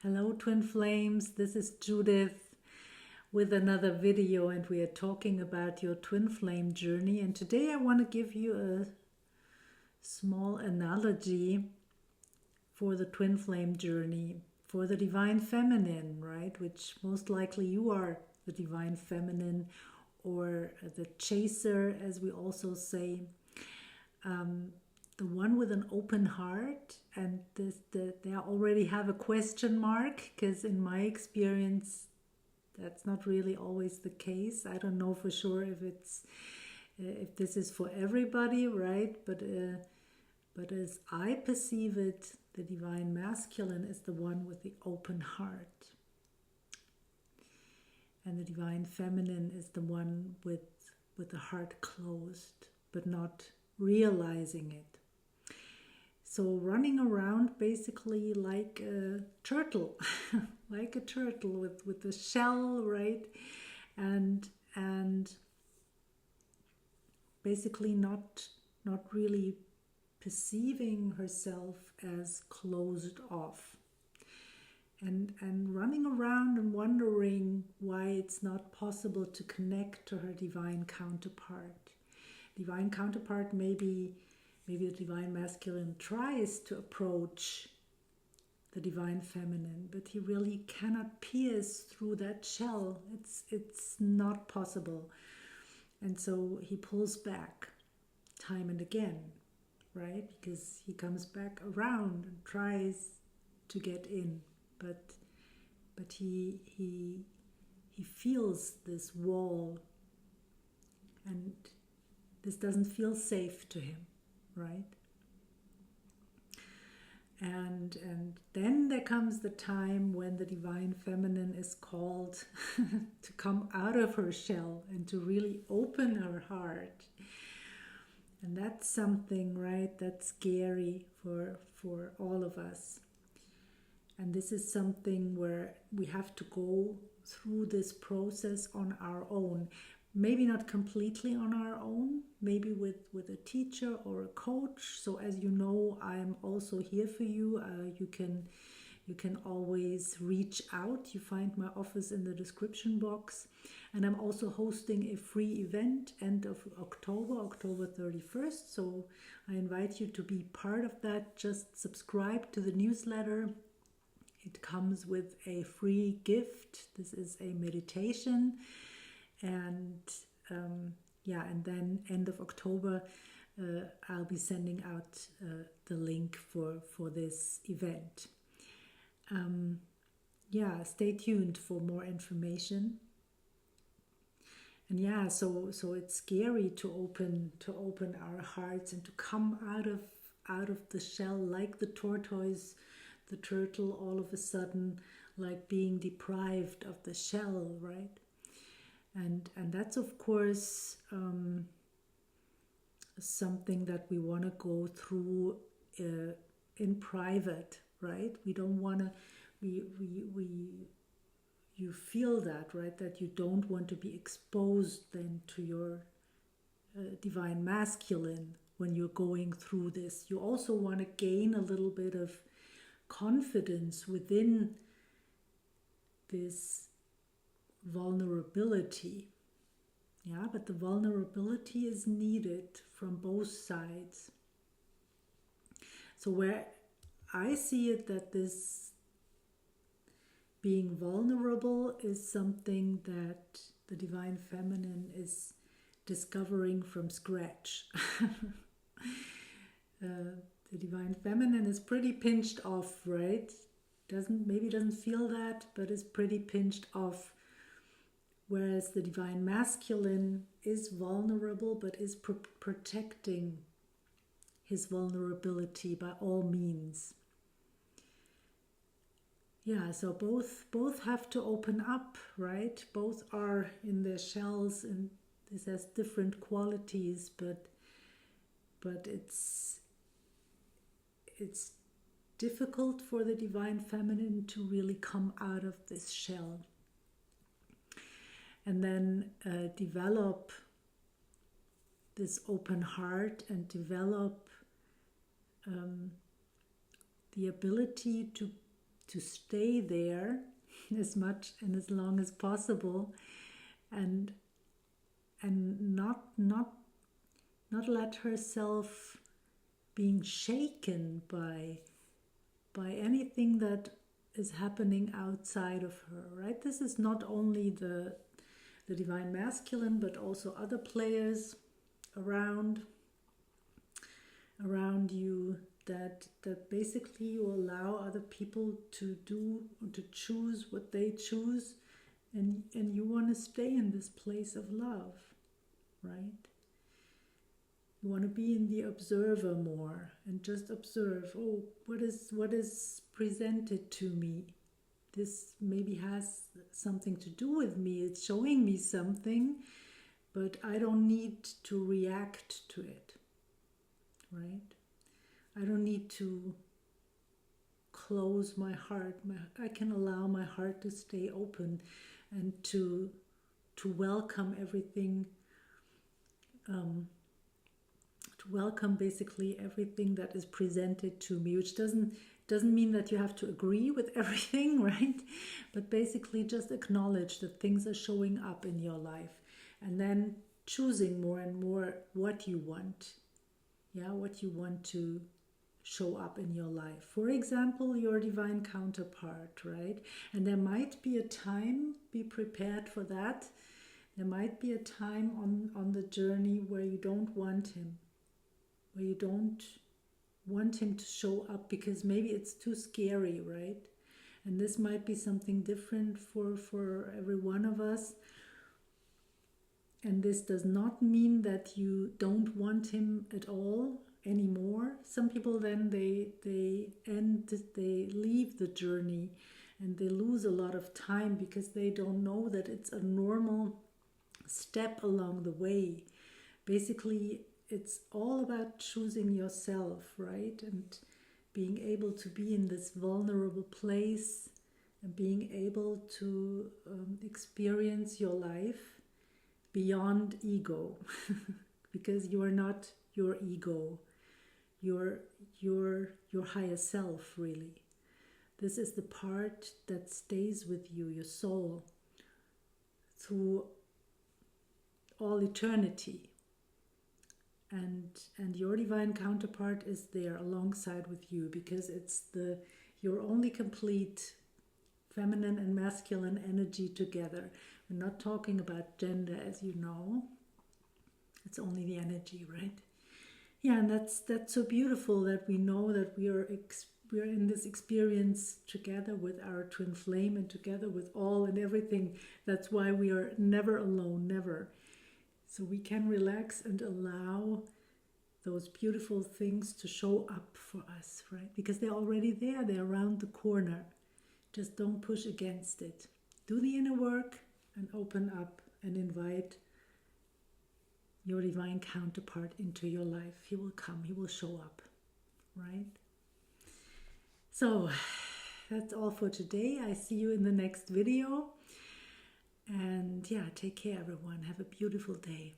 Hello, Twin Flames. This is Judith with another video, and we are talking about your twin flame journey. And today I want to give you a small analogy for the twin flame journey, for the divine feminine, right? Which most likely you are the divine feminine, or the chaser, as we also say. The one with an open heart, and they already have a question mark, because in my experience that's not really always the case. I don't know for sure if this is for everybody, right? But as I perceive it, the divine masculine is the one with the open heart, and the divine feminine is the one with the heart closed but not realizing it. So running around basically like a turtle, like a turtle with the shell, right? And basically not really perceiving herself as closed off. And running around and wondering why it's not possible to connect to her divine counterpart. Divine counterpart, maybe the divine masculine tries to approach the divine feminine, but he really cannot pierce through that shell. It's not possible. And so he pulls back time and again, right? Because he comes back around and tries to get in, but he feels this wall, and this doesn't feel safe to him, right? And then there comes the time when the divine feminine is called to come out of her shell and to really open her heart. And that's something, right, that's scary for all of us. And this is something where we have to go through this process on our own. Maybe not completely on our own, maybe with a teacher or a coach. So as you know, I'm also here for you. You can always reach out. You find my office in the description box. And I'm also hosting a free event end of October 31st. So I invite you to be part of that. Just subscribe to the newsletter. It comes with a free gift. This is a meditation. And and then end of October, I'll be sending out the link for this event. Stay tuned for more information. And so it's scary to open our hearts and to come out of the shell, like the tortoise, the turtle, all of a sudden, like being deprived of the shell, right? And that's, of course, something that we want to go through in private, right? We don't want to, you feel that, right? That you don't want to be exposed then to your divine masculine when you're going through this. You also want to gain a little bit of confidence within this vulnerability. But the vulnerability is needed from both sides. So where I see it, that this being vulnerable is something that the divine feminine is discovering from scratch. The divine feminine is pretty pinched off, right? Doesn't feel that, but is pretty pinched off. Whereas the divine masculine is vulnerable, but is protecting his vulnerability by all means. So both have to open up, right? Both are in their shells, and this has different qualities, but it's difficult for the divine feminine to really come out of this shell. And then develop this open heart and develop the ability to stay there as much and as long as possible, and not let herself being shaken by anything that is happening outside of her, right? This is not only the divine masculine, but also other players around you, that basically you allow other people to choose what they choose, and you want to stay in this place of love, right? You want to be in the observer more and just observe, oh, what is presented to me? This maybe has something to do with me. It's showing me something, but I don't need to react to it, right? I don't need to close my heart. I can allow my heart to stay open and to welcome everything, to welcome basically everything that is presented to me, which doesn't mean that you have to agree with everything, right? But basically just acknowledge that things are showing up in your life, and then choosing more and more what you want. Yeah, what you want to show up in your life. For example, your divine counterpart, right? And there might be a time, be prepared for that. There might be a time on the journey where you don't want him, where you don't want him to show up because maybe it's too scary, right? And this might be something different for every one of us. And this does not mean that you don't want him at all anymore. Some people then they leave the journey and they lose a lot of time because they don't know that it's a normal step along the way. Basically, it's all about choosing yourself, right? And being able to be in this vulnerable place and being able to experience your life beyond ego, because you are not your ego. You're your higher self, really. This is the part that stays with you, your soul, through all eternity. And your divine counterpart is there alongside with you, because it's your only complete feminine and masculine energy together. We're not talking about gender, as you know. It's only the energy, right? Yeah, and that's so beautiful that we know that we're in this experience together with our twin flame and together with all and everything. That's why we are never alone, never. So we can relax and allow those beautiful things to show up for us, right? Because they're already there, they're around the corner. Just don't push against it. Do the inner work and open up and invite your divine counterpart into your life. He will come, he will show up, right? So that's all for today. I see you in the next video. And yeah, take care, everyone. Have a beautiful day.